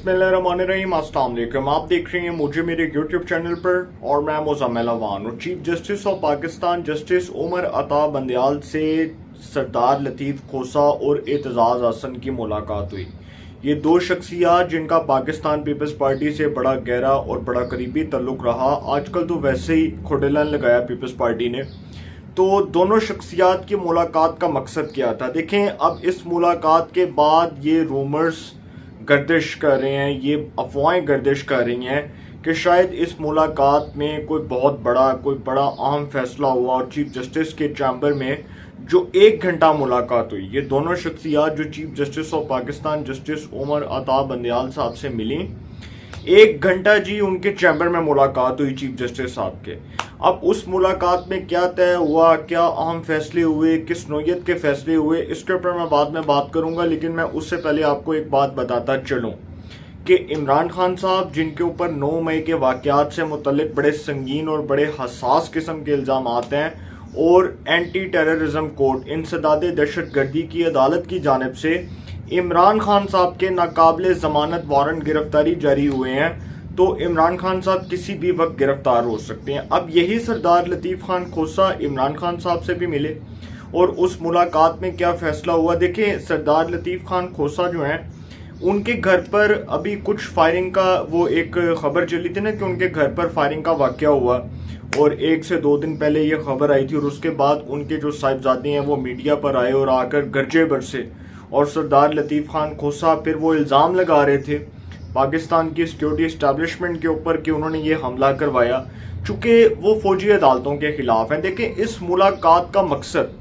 बिस्मिल्लाहिर्रहमानिर्रहीम। अस्सलाम वालेकुम। आप देख रहे हैं मुझे मेरे यूट्यूब चैनल पर और मैं मुज़म्मिल अवान और chief justice of Pakistan justice Umar Ata Bandial से सरदार लतीफ़ खोसा और एतजाज़ हसन की मुलाकात हुई। ये दो शख्सियात जिनका पाकिस्तान पीपल्स पार्टी से बड़ा गहरा और बड़ा करीबी तल्लुक रहा, आजकल तो वैसे ही खुडेलन लगाया पीपल्स पार्टी ने। तो दोनों शख्सियात की मुलाकात का मकसद क्या था? देखें, अब इस मुलाकात के बाद ये रूमर्स गर्दिश कर रहे हैं, ये अफवाहें गर्दिश कर रही हैं कि शायद इस मुलाकात में कोई बड़ा अहम फैसला हुआ और चीफ जस्टिस के चैम्बर में जो 1 घंटा मुलाकात हुई, ये दोनों शख्सियात जो chief justice of Pakistan justice Umar Ata Bandial साहब से मिली, 1 घंटा जी उनके चैम्बर में मुलाकात हुई चीफ जस्टिस साहब के। अब उस मुलाकात में क्या तय हुआ, क्या अहम फैसले हुए, किस नौयत के फैसले हुए, इसके ऊपर मैं बाद में बात करूंगा। लेकिन मैं उससे पहले आपको एक बात बताता चलूं कि इमरान खान साहब, जिनके ऊपर 9 मई के वाकयात से मुतल्लिक बड़े संगीन और बड़े हसास किस्म के इल्ज़ाम आते हैं और एंटी टेररिज्म कोर्ट, इंसदादे दहशतगर्दी की अदालत की जानिब से इमरान खान साहब के नाकाबिले ज़मानत वारंट गिरफ्तारी जारी हुए हैं, तो इमरान खान साहब किसी भी वक्त गिरफ्तार हो सकते हैं। अब यही सरदार लतीफ़ खान खोसा इमरान खान साहब से भी मिले और उस मुलाकात में क्या फैसला हुआ। देखें, सरदार लतीफ़ खान खोसा जो हैं, उनके घर पर अभी कुछ फायरिंग का वो एक खबर चली थी ना कि उनके घर पर फायरिंग का वाकया हुआ और 1 से 2 दिन पहले ये खबर आई थी और उसके बाद उनके जो साहिबजादे हैं वो मीडिया पर आए और आकर गरजे बरसे और सरदार लतीफ़ खान खोसा फिर वो इल्ज़ाम लगा रहे थे पाकिस्तान की सिक्योरिटी इस्टेब्लिशमेंट के ऊपर कि उन्होंने ये हमला करवाया, चूँकि वो फौजी अदालतों के खिलाफ हैं। देखें, इस मुलाकात का मकसद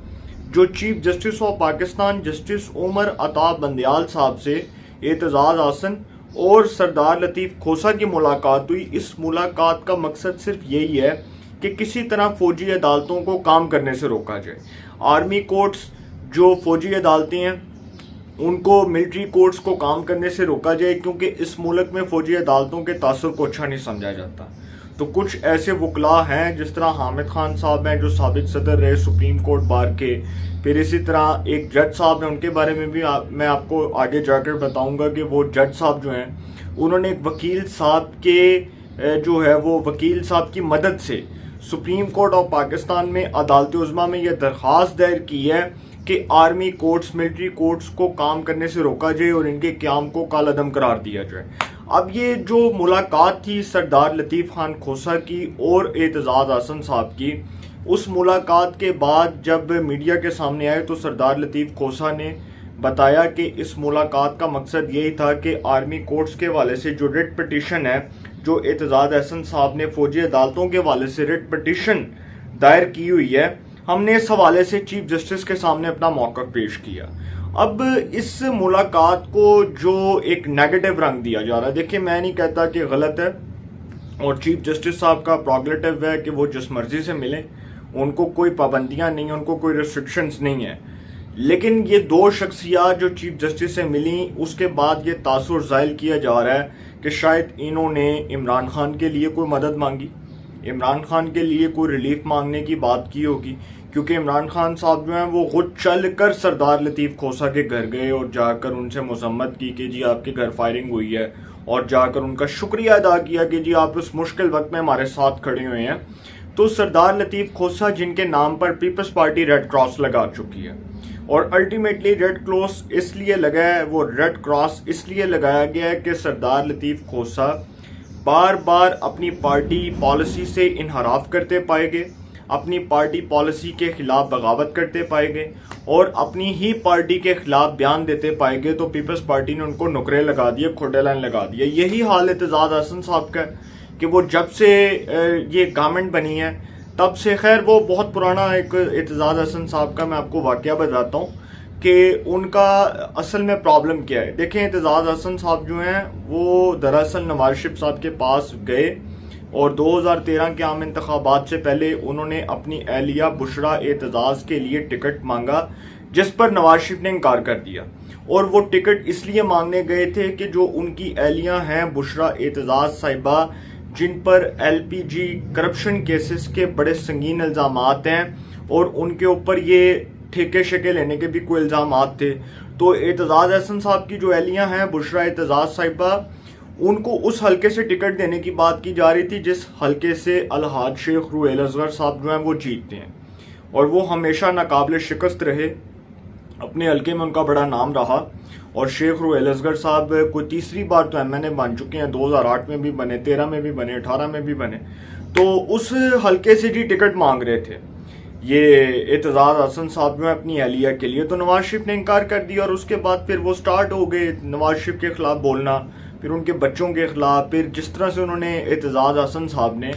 जो chief justice of Pakistan justice Umar Ata Bandial साहब से एतजाज़ हसन और सरदार लतीफ़ खोसा की मुलाकात हुई, इस मुलाकात का मकसद सिर्फ यही है कि किसी तरह फौजी अदालतों को काम करने से रोका जाए। आर्मी कोर्ट्स, जो फौजी अदालतें हैं, उनको मिलिट्री कोर्ट्स को काम करने से रोका जाए, क्योंकि इस मुल्क में फौजी अदालतों के तासुर को अच्छा नहीं समझा जाता। तो कुछ ऐसे वकला हैं, जिस तरह हामिद खान साहब हैं जो साबिक सदर रहे सुप्रीम कोर्ट बार के, फिर इसी तरह एक जज साहब हैं, उनके बारे में भी मैं आपको आगे जाकर बताऊंगा कि वो जज साहब जो हैं, उन्होंने एक वकील साहब के जो है वो वकील साहब की मदद से सुप्रीम कोर्ट ऑफ पाकिस्तान में अदालत उज़्मा में यह दरख्वास्त दायर की है कि आर्मी कोर्ट्स, मिलिट्री कोर्ट्स को काम करने से रोका जाए और इनके क़याम को कालअदम करार दिया जाए। अब ये जो मुलाकात थी सरदार लतीफ़ खान खोसा की और एतजाज़ हसन साहब की, उस मुलाकात के बाद जब मीडिया के सामने आए तो सरदार लतीफ़ खोसा ने बताया कि इस मुलाकात का मकसद यही था कि आर्मी कोर्ट्स के हवाले से जो रिट पटिशन है, जो एतजाज़ हसन साहब ने फौजी अदालतों के हवाले से रिट पटिशन दायर की हुई है, हमने इस हवाले से चीफ जस्टिस के सामने अपना मौक़िफ़ पेश किया। अब इस मुलाकात को जो एक नेगेटिव रंग दिया जा रहा है, देखिए मैं नहीं कहता कि गलत है और चीफ जस्टिस साहब का प्रोगेटिव है कि वो जिस मर्जी से मिलें, उनको कोई पाबंदियां नहीं, उनको कोई रिस्ट्रिक्शंस नहीं है। लेकिन ये दो शख्सियात जो चीफ जस्टिस से मिली, उसके बाद ये तासुर ज़ाहिर किया जा रहा है कि शायद इन्होंने इमरान खान के लिए कोई मदद मांगी, इमरान खान के लिए कोई रिलीफ मांगने की बात की होगी, क्योंकि इमरान खान साहब जो हैं वो खुद चल कर सरदार लतीफ़ खोसा के घर गए और जाकर उनसे मजम्मत की कि जी आपके घर फायरिंग हुई है, और जाकर उनका शुक्रिया अदा किया कि जी आप उस मुश्किल वक्त में हमारे साथ खड़े हुए हैं। तो सरदार लतीफ़ खोसा, जिनके नाम पर पीपल्स पार्टी रेड क्रॉस लगा चुकी है, और अल्टीमेटली रेड क्रॉस इसलिए लगा है, वो रेड क्रॉस इसलिए लगाया गया है कि सरदार लतीफ़ खोसा बार बार अपनी पार्टी पॉलिसी से इनहराफ करते पाए गए, अपनी पार्टी पॉलिसी के खिलाफ बगावत करते पाए गए और अपनी ही पार्टी के खिलाफ बयान देते पाए गए, तो पीपल्स पार्टी ने उनको नुकरे लगा दिए, खुडेलाइन लगा दिया। यही हाल एतजाज़ हसन साहब का कि वो जब से ये गवर्नमेंट बनी है तब से, खैर वो बहुत पुराना एक एतजाज़ हसन साहब का मैं आपको वाकया बताता हूँ कि उनका असल में प्रॉब्लम क्या है। देखें, एतजाज़ हसन साहब जो हैं वो दरअसल नवाज शरीफ साहब के पास गए और 2013 के आम इंतखाबात से पहले उन्होंने अपनी एहलिया बुशरा एतजाज़ के लिए टिकट मांगा, जिस पर नवाज शरीफ ने इनकार कर दिया। और वो टिकट इसलिए मांगने गए थे कि जो उनकी एहलिया हैं बुशरा एतजाज़ साहिबा, जिन पर LPG करप्शन केसेस के बड़े संगीन इल्ज़ामात हैं और उनके ऊपर ये ठेके शेके लेने के भी कोई इल्ज़ामात थे, तो एतजाज़ हसन साहब की जो एहलिया हैं बुशरा एतजाज़ साहिबा, उनको उस हलके से टिकट देने की बात की जा रही थी जिस हलके से अलहाज शेख रुहेल असगर साहब जो हैं वो जीतते हैं, और वो हमेशा नाकाबिल शिकस्त रहे। अपने हलके में उनका बड़ा नाम रहा, और शेख रुहेल असगर साहब कोई तीसरी बार तो एमएनए बन चुके हैं। 2008 में भी बने, 13 में भी बने, 18 में भी बने। तो उस हलके से जी टिकट मांग रहे थे ये एतजाज हसन साहब जो है अपनी अहलिया के लिए। तो नवाज शरीफ ने इनकार कर दिया, और उसके बाद फिर वो स्टार्ट हो गए नवाज शरीफ के खिलाफ बोलना, फिर उनके बच्चों के खिलाफ। फिर जिस तरह से उन्होंने एतजाज हसन साहब ने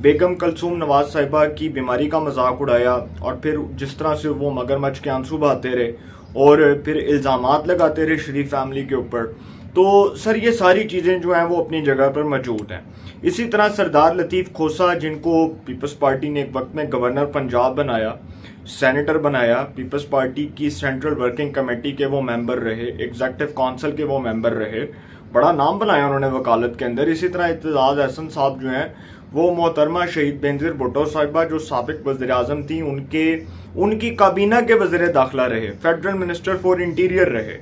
बेगम कलसूम नवाज साहिबा की बीमारी का मजाक उड़ाया, और फिर जिस तरह से वो मगरमच्छ के आंसू बहाते रहे और फिर इल्ज़ामात लगाते रहे शरीफ फैमिली के ऊपर। तो सर ये सारी चीज़ें जो हैं वो अपनी जगह पर मौजूद हैं। इसी तरह सरदार लतीफ़ खोसा, जिनको पीपल्स पार्टी ने एक वक्त में गवर्नर पंजाब बनाया, सेनेटर बनाया, पीपल्स पार्टी की सेंट्रल वर्किंग कमेटी के वो मेंबर रहे, एग्जीक्यूटिव काउंसिल के वो मेंबर रहे, बड़ा नाम बनाया उन्होंने वकालत के अंदर। इसी तरह एतजाज हसन साहब जो हैं वो मोहतरमा शहीद बेनज़ीर भुट्टो साहिबा जो साबिक वज़ीर आज़म थी, उनकी काबीना के वज़ीर दाखिला रहे, फेडरल मिनिस्टर फॉर इंटीरियर रहे।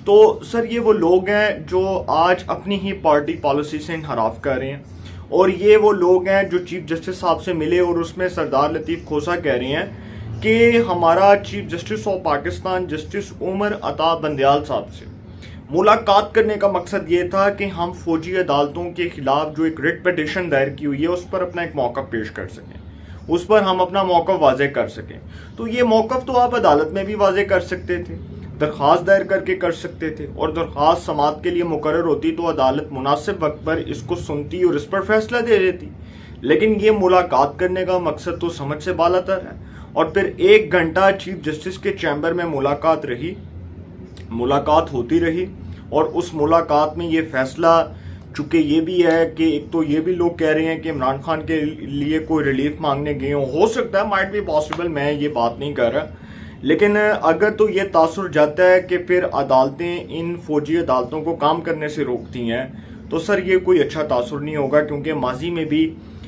तो सर ये वो लोग हैं जो आज अपनी ही पार्टी पॉलिसी से इनहराफ कर रहे हैं, और ये वो लोग हैं जो चीफ जस्टिस साहब से मिले और उसमें सरदार लतीफ़ खोसा कह रहे हैं कि हमारा chief justice of Pakistan justice Umar Ata Bandial साहब से मुलाकात करने का मकसद ये था कि हम फौजी अदालतों के खिलाफ जो एक रिट पिटीशन दायर की हुई है उस पर अपना एक मौक़िफ़ पेश कर सकें, उस पर हम अपना मौक़िफ़ वाज़े कर सकें। तो ये मौक़िफ़ तो आप अदालत में भी वाज़े कर सकते थे, दरख्वास्त दायर करके कर सकते थे, और दरख्वास्त समाअत के लिए मुकर्रर होती तो अदालत मुनासिब वक्त पर इसको सुनती और इस पर फैसला दे देती। लेकिन ये मुलाकात करने का मकसद तो समझ से बालातर है। और फिर 1 घंटा चीफ जस्टिस के चैम्बर में मुलाकात होती रही, और उस मुलाकात में ये फैसला, चूंकि ये भी है कि एक तो ये भी लोग कह रहे हैं कि इमरान खान के लिए कोई रिलीफ मांगने गए हो सकता है, माइट बी पॉसिबल, मैं ये बात नहीं कर रहा, लेकिन अगर तो ये तासुर जाता है कि फिर अदालतें इन फौजी अदालतों को काम करने से रोकती हैं, तो सर ये कोई अच्छा तासुर नहीं होगा, क्योंकि माजी में भी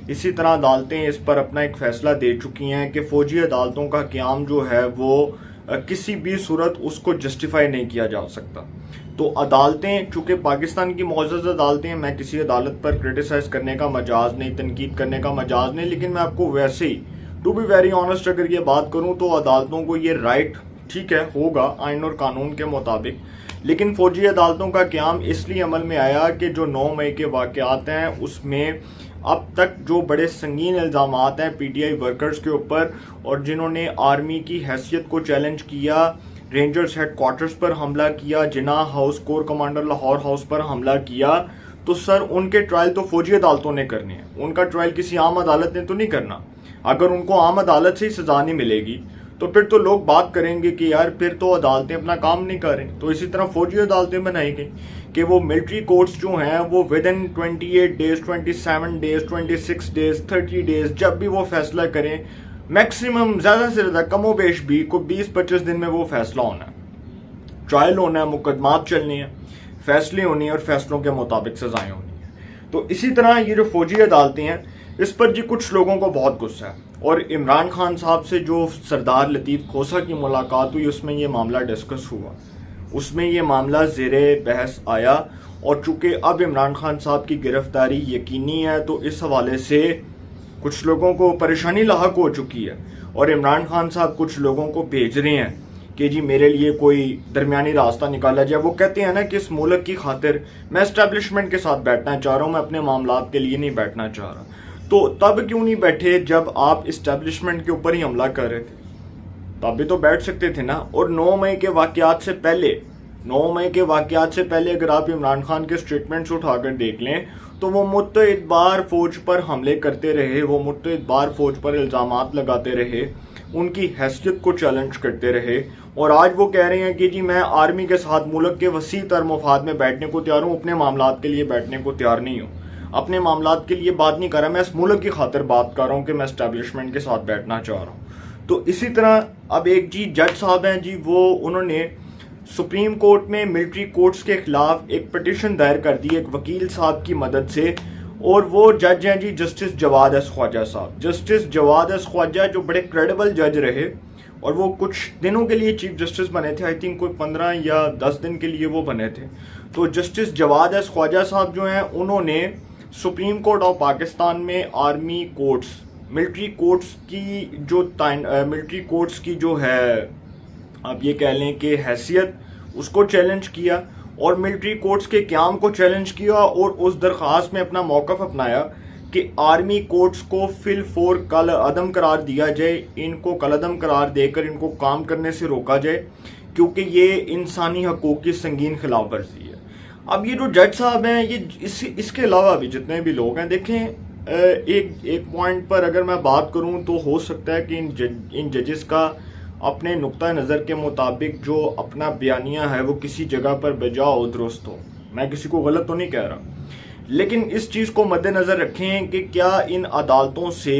इसी तरह अदालतें इस पर अपना एक फैसला दे चुकी हैं कि फौजी अदालतों का क़याम जो है वो किसी भी सूरत उसको जस्टिफाई नहीं किया जा सकता। तो अदालतें, चूंकि पाकिस्तान की मुअज़्ज़ज़ अदालतें हैं, मैं किसी अदालत पर क्रिटिसाइज करने का मजाज नहीं, तनकीद करने का मजाज नहीं, लेकिन मैं आपको वैसे ही टू बी वेरी ऑनेस्ट अगर ये बात करूं तो अदालतों को ये राइट, ठीक है, होगा आइन और कानून के मुताबिक, लेकिन फौजी अदालतों का क़याम इसलिए अमल में आया कि जो 9 मई के वाक़यात हैं उसमें अब तक जो बड़े संगीन इल्ज़ामात हैं पीटीआई वर्कर्स के ऊपर, और जिन्होंने आर्मी की हैसियत को चैलेंज किया, रेंजर्स हेडक्वार्टर्स पर हमला किया, Jinnah house, core commander Lahore house पर हमला किया, तो सर उनके ट्रायल तो फौजी अदालतों ने करने हैं, उनका ट्रायल किसी आम अदालत ने तो नहीं करना। अगर उनको आम अदालत से ही सजा नहीं मिलेगी तो फिर तो लोग बात करेंगे कि यार फिर तो अदालतें अपना काम नहीं कर रही। तो इसी तरह फौजी अदालतें बनाई गई कि वो मिलिट्री कोर्ट्स जो हैं वो with in 28 days, 27 days, 26 days, 30 days जब भी वो फैसला करें, मैक्सिमम ज़्यादा से ज़्यादा कमोबेश भी को 20-25 दिन में वो फैसला होना है, ट्रायल होना है, मुकदमात चलनी है, फैसले होनी है, और फैसलों के मुताबिक सजाएं होनी है। तो इसी तरह ये जो फौजी अदालतें हैं इस पर जी कुछ लोगों को बहुत गुस्सा है, और इमरान खान साहब से जो सरदार लतीफ़ खोसा की मुलाकात हुई उसमें ये मामला डिस्कस हुआ, उसमें ये मामला ज़ेरे बहस आया, और चूंकि अब इमरान खान साहब की गिरफ्तारी यकीनी है तो इस हवाले से कुछ लोगों को परेशानी लाहक हो चुकी है, और इमरान खान साहब कुछ लोगों को भेज रहे हैं कि जी मेरे लिए कोई दरमियानी रास्ता निकाला जाए। वो कहते हैं ना कि इस मुल्क की खातिर मैं एस्टेब्लिशमेंट के साथ बैठना चाह रहा हूँ, मैं अपने मामलात के लिए नहीं बैठना चाह रहा। तो तब क्यों नहीं बैठे जब आप इस्टेब्लिशमेंट के ऊपर ही हमला कर रहे थे? तब भी तो बैठ सकते थे ना। और 9 मई के वाक़यात से पहले अगर आप इमरान खान के स्टेटमेंट्स उठाकर देख लें तो वो मुत्तहिद बार फौज पर हमले करते रहे, वो मुत्तहिद बार फौज पर इल्ज़ामात लगाते रहे, उनकी हैसियत को चैलेंज करते रहे, और आज वो कह रहे हैं कि जी मैं आर्मी के साथ मुल्क के वसी तर मफाद में बैठने को तैयार हूँ, अपने मामलात के लिए बैठने को तैयार नहीं हूँ, अपने मामलात के लिए बात नहीं कर रहा, मैं इस मुल्क की खातिर बात कर रहा हूँ कि मैं एस्टेब्लिशमेंट के साथ बैठना चाह रहा हूँ। तो इसी तरह अब एक जी जज साहब हैं जी, वो उन्होंने सुप्रीम कोर्ट में मिलिट्री कोर्ट्स के खिलाफ एक पिटीशन दायर कर दी एक वकील साहब की मदद से, और वो जज हैं जी justice Jawad S Khwaja Sahab. Justice Jawad S Khwaja जो बड़े क्रेडिबल जज रहे, और वो कुछ दिनों के लिए चीफ जस्टिस बने थे, आई थिंक कोई 15 या 10 दिन के लिए वो बने थे। तो जस्टिस जवाद एस ख्वाजा साहब जो हैं उन्होंने सुप्रीम कोर्ट ऑफ पाकिस्तान में आर्मी कोर्ट्स, मिलिट्री कोर्ट्स की जो है आप ये कह लें कि हैसियत, उसको चैलेंज किया और मिलिट्री कोर्ट्स के क़याम को चैलेंज किया और उस दरख्वास्त में अपना मौक़िफ़ अपनाया कि आर्मी कोर्ट्स को फिलफोर कल अदम करार दिया जाए, इनको कल अदम करार देकर इनको काम करने से रोका जाए, क्योंकि ये इंसानी हकूक़ की संगीन खिलाफ वर्जी है। अब ये जो जज साहब हैं, ये इसके अलावा भी जितने भी लोग हैं, देखें एक पॉइंट पर अगर मैं बात करूं तो हो सकता है कि इन जजेस का अपने नुक्ता नज़र के मुताबिक जो अपना बयानिया है वो किसी जगह पर बजा हो, दुरुस्त हो। मैं किसी को गलत तो नहीं कह रहा, लेकिन इस चीज़ को मद्देनज़र रखें कि क्या इन अदालतों से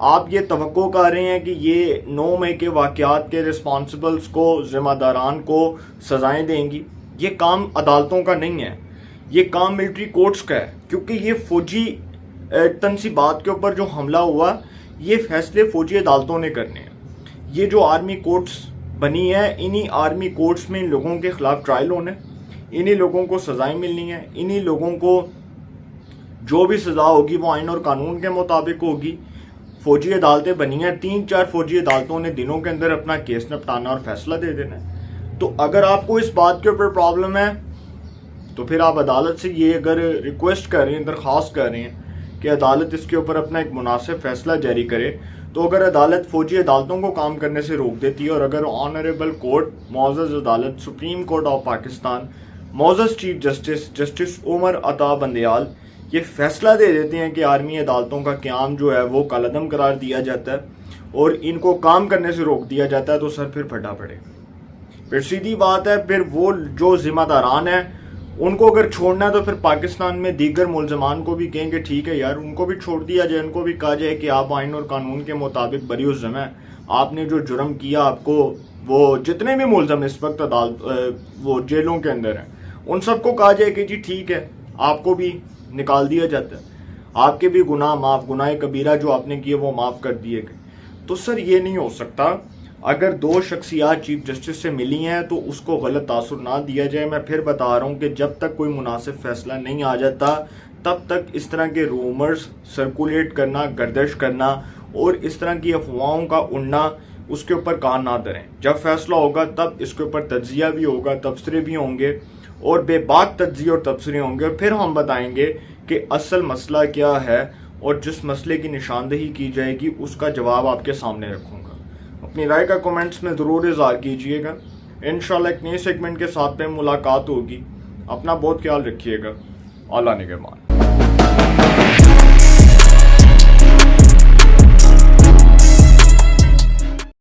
आप ये तवक्को कर रहे हैं कि ये 9 मई के वाक़यात के रिस्पॉन्सिबल्स को, ज़िम्मेदारान को सज़ाएँ देंगी। ये काम अदालतों का नहीं है, ये काम मिलिट्री कोर्ट्स का है, क्योंकि ये फौजी तनसीबात के ऊपर जो हमला हुआ, ये फैसले फौजी अदालतों ने करने हैं। ये जो आर्मी कोर्ट्स बनी है, इन्हीं आर्मी कोर्ट्स में इन लोगों के खिलाफ ट्रायल होने, इन्हीं लोगों को सज़ाएं मिलनी है, इन्हीं लोगों को जो भी सज़ा होगी वो आइन और कानून के मुताबिक होगी। फौजी अदालतें बनी हैं, 3-4 फौजी अदालतों ने दिनों के अंदर अपना केस निपटाना और फैसला दे देना है। तो अगर आपको इस बात के ऊपर प्रॉब्लम है तो फिर आप अदालत से ये अगर रिक्वेस्ट कर रहे हैं, दरख्वास्त कर रहे हैं कि अदालत इसके ऊपर अपना एक मुनासिब फैसला जारी करे, तो अगर अदालत फौजी अदालतों को काम करने से रोक देती है और अगर ऑनरेबल कोर्ट, मोअज़्ज़ज़ अदालत, सुप्रीम कोर्ट ऑफ पाकिस्तान, मोअज़्ज़ज़ चीफ जस्टिस उमर अता बंदयाल ये फैसला दे देते हैं कि आर्मी अदालतों का क़याम जो है वो कलअदम करार दिया जाता है और इनको काम करने से रोक दिया जाता है, तो सर फिर फटा पड़े। फिर सीधी बात है, फिर वो जो जिम्मेदारान हैं उनको अगर छोड़ना है तो फिर पाकिस्तान में दीगर मुलजमान को भी कहेंगे ठीक है यार, उनको भी छोड़ दिया जाए, उनको भी कहा जाए कि आप आइन और कानून के मुताबिक बरी उज़्ज़म हैं, आपने जो जुर्म किया, आपको वो जितने भी मुलजम इस वक्त अदालत वो जेलों के अंदर हैं, उन सबको कहा जाए कि जी ठीक है, आपको भी निकाल दिया जाता है, आपके भी गुनाह माफ़, गुनाह कबीरा जो आपने किए वो माफ़ कर दिए गए। तो सर ये नहीं हो सकता। अगर 2 शख्सियात चीफ जस्टिस से मिली हैं तो उसको गलत तासुर ना दिया जाए। मैं फिर बता रहा हूँ कि जब तक कोई मुनासिब फैसला नहीं आ जाता तब तक इस तरह के रूमर्स सर्कुलेट करना, गर्दिश करना और इस तरह की अफवाहों का उड़ना, उसके ऊपर कान ना धरें। जब फैसला होगा तब इसके ऊपर तज्जिया भी होगा, तबसरे भी होंगे और बेबाक तज्जिए और तबसरे होंगे और फिर हम बताएंगे कि असल मसला क्या है और जिस मसले की निशानदेही की जाएगी उसका जवाब आपके सामने रखूँगा। अपनी राय का कमेंट्स में ज़रूर इज़हार कीजिएगा। इंशाल्लाह एक नए सेगमेंट के साथ में मुलाकात होगी। अपना बहुत ख्याल रखिएगा। अल्लाह निगहबान।